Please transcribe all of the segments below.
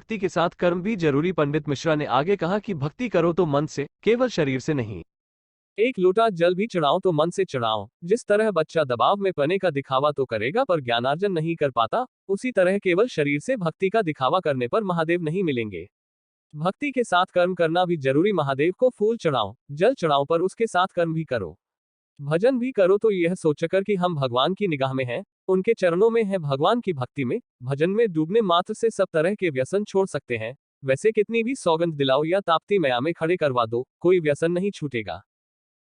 भक्ति के साथ कर्म भी जरूरी। पंडित मिश्रा ने आगे कहा कि भक्ति करो तो मन से, केवल शरीर से नहीं। एक लोटा जल भी चढ़ाओ तो मन से चढ़ाओ। जिस तरह बच्चा दबाव में पने का दिखावा तो करेगा पर ज्ञानार्जन नहीं कर पाता, उसी तरह केवल शरीर से भक्ति का दिखावा करने पर महादेव नहीं मिलेंगे। भक्ति के साथ कर्म करना भी जरूरी। महादेव को फूल चढ़ाओ, जल चढ़ाओ, पर उसके साथ कर्म भी करो। भजन भी करो तो यह सोचकर कि हम भगवान की निगाह में हैं, उनके चरणों में हैं। भगवान की भक्ति में, भजन में डूबने मात्र से सब तरह के व्यसन छोड़ सकते हैं। वैसे कितनी भी सौगंध दिलाओ या ताप्ती मया में खड़े करवा दो, कोई व्यसन नहीं छूटेगा।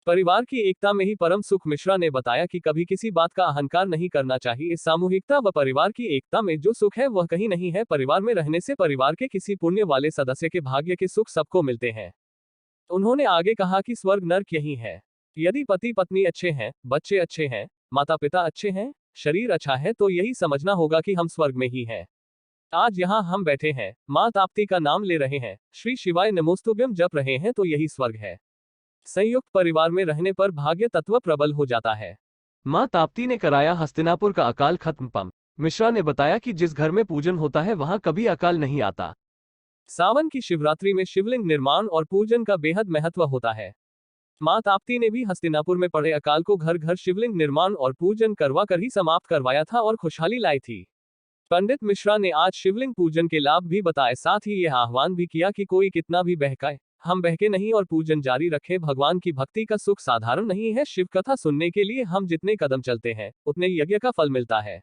परिवार की एकता में ही परम सुख। मिश्रा ने बताया कि कभी किसी बात का अहंकार नहीं करना चाहिए। इस सामूहिकता व परिवार की एकता में जो सुख है वह कहीं नहीं है। परिवार में रहने से परिवार के किसी पुण्य वाले सदस्य के भाग्य के सुख सबको मिलते हैं। उन्होंने आगे कहा कि स्वर्ग नर्क यही है। यदि पति पत्नी अच्छे हैं, बच्चे अच्छे हैं, माता पिता अच्छे हैं, शरीर अच्छा है, तो यही समझना होगा कि हम स्वर्ग में ही हैं। आज यहाँ हम बैठे हैं, माँ ताप्ती का नाम ले रहे हैं, श्री शिवाय नमोस्तुभ्यम जप रहे हैं, तो यही स्वर्ग है। संयुक्त परिवार में रहने पर भाग्य तत्व प्रबल हो जाता है। मां ताप्ती ने कराया हस्तिनापुर का अकाल खत्म। पंडित मिश्रा ने बताया कि जिस घर में पूजन होता है वहां कभी अकाल नहीं आता। सावन की शिवरात्रि में शिवलिंग निर्माण और पूजन का बेहद महत्व होता है। मां ताप्ती ने भी हस्तिनापुर में पड़े अकाल को घर घर शिवलिंग निर्माण और पूजन करवा कर ही समाप्त करवाया था और खुशहाली लाई थी। पंडित मिश्रा ने आज शिवलिंग पूजन के लाभ भी बताए, साथ ही यह आह्वान भी किया कि कोई कितना भी बहकाए, हम बहके नहीं और पूजन जारी रखें। भगवान की भक्ति का सुख साधारण नहीं है। शिव कथा सुनने के लिए हम जितने कदम चलते हैं, उतने यज्ञ का फल मिलता है।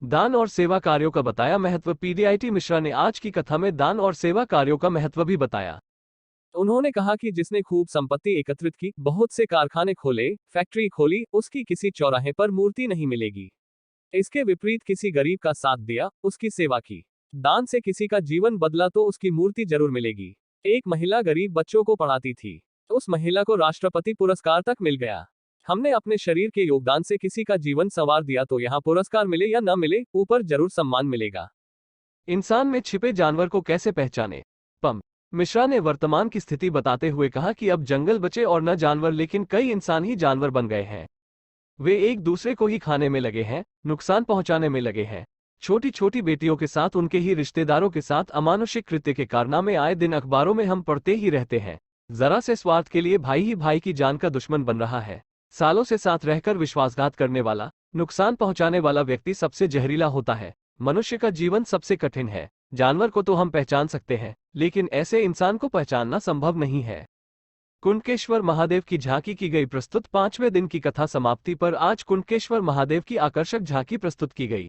दान और सेवा कार्यों का बताया महत्व। पीडीआईटी मिश्रा ने आज की कथा में दान और सेवा कार्यों का महत्व भी बताया। उन्होंने कहा कि जिसने खूब संपत्ति एकत्रित की, बहुत से कारखाने खोले, फैक्ट्री खोली, उसकी किसी चौराहे पर मूर्ति नहीं मिलेगी। इसके विपरीत किसी गरीब का साथ दिया, उसकी सेवा की, दान से किसी का जीवन बदला, तो उसकी मूर्ति जरूर मिलेगी। एक महिला गरीब बच्चों को पढ़ाती थी, उस महिला को राष्ट्रपति पुरस्कार तक मिल गया। हमने अपने शरीर के योगदान से किसी का जीवन संवार दिया, तो यहाँ पुरस्कार मिले या न मिले, ऊपर जरूर सम्मान मिलेगा। इंसान में छिपे जानवर को कैसे पहचाने। पंडित मिश्रा ने वर्तमान की स्थिति बताते हुए कहा कि अब जंगल बचे और न जानवर, लेकिन कई इंसान ही जानवर बन गए हैं। वे एक दूसरे को ही खाने में लगे हैं, नुकसान पहुंचाने में लगे हैं। छोटी छोटी बेटियों के साथ, उनके ही रिश्तेदारों के साथ अमानुषिक कृत्य के कारनामे आए दिन अखबारों में हम पढ़ते ही रहते हैं। जरा से स्वार्थ के लिए भाई ही भाई की जान का दुश्मन बन रहा है। सालों से साथ रहकर विश्वासघात करने वाला, नुकसान पहुंचाने वाला व्यक्ति सबसे जहरीला होता है। मनुष्य का जीवन सबसे कठिन है। जानवर को तो हम पहचान सकते हैं, लेकिन ऐसे इंसान को पहचानना संभव नहीं है। कुंडकेश्वर महादेव की झांकी की गई प्रस्तुत। 5वें दिन की कथा समाप्ति पर आज कुंडकेश्वर महादेव की आकर्षक झांकी प्रस्तुत की गई।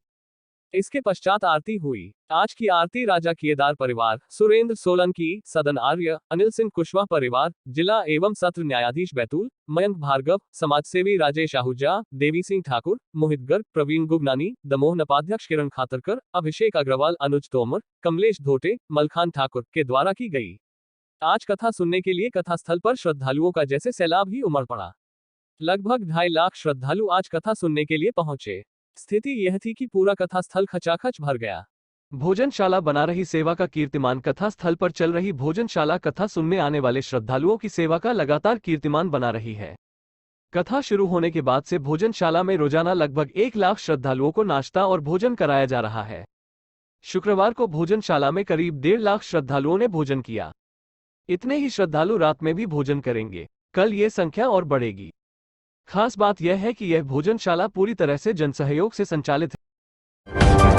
इसके पश्चात आरती हुई। आज की आरती राजा केदार परिवार, सुरेंद्र सोलंकी, सदन आर्य, अनिल सिंह कुशवाहा परिवार, जिला एवं सत्र न्यायाधीश बैतूल, मयंक भार्गव, समाजसेवी राजेश आहूजा, देवी सिंह ठाकुर, मोहित गर्ग, प्रवीण गुगनानी, दमोह नपाध्यक्ष किरण खातरकर, अभिषेक अग्रवाल, अनुज तोमर, कमलेश धोटे, मलखान ठाकुर के द्वारा की गई। आज कथा सुनने के लिए कथा स्थल पर श्रद्धालुओं का जैसे सैलाब ही उमड़ पड़ा। लगभग 2.5 लाख श्रद्धालु आज कथा सुनने के लिए पहुंचे। स्थिति यह थी कि पूरा कथा स्थल खचाखच भर गया। भोजनशाला बना रही सेवा का कीर्तिमान। कथा स्थल पर चल रही भोजनशाला कथा सुनने आने वाले श्रद्धालुओं की सेवा का लगातार कीर्तिमान बना रही है। कथा शुरू होने के बाद से भोजनशाला में रोजाना लगभग 1 लाख श्रद्धालुओं को नाश्ता और भोजन कराया जा रहा है। शुक्रवार को भोजनशाला में करीब 1.5 लाख श्रद्धालुओं ने भोजन किया। इतने ही श्रद्धालु रात में भी भोजन करेंगे। कल ये संख्या और बढ़ेगी। खास बात यह है कि यह भोजनशाला पूरी तरह से जनसहयोग से संचालित है।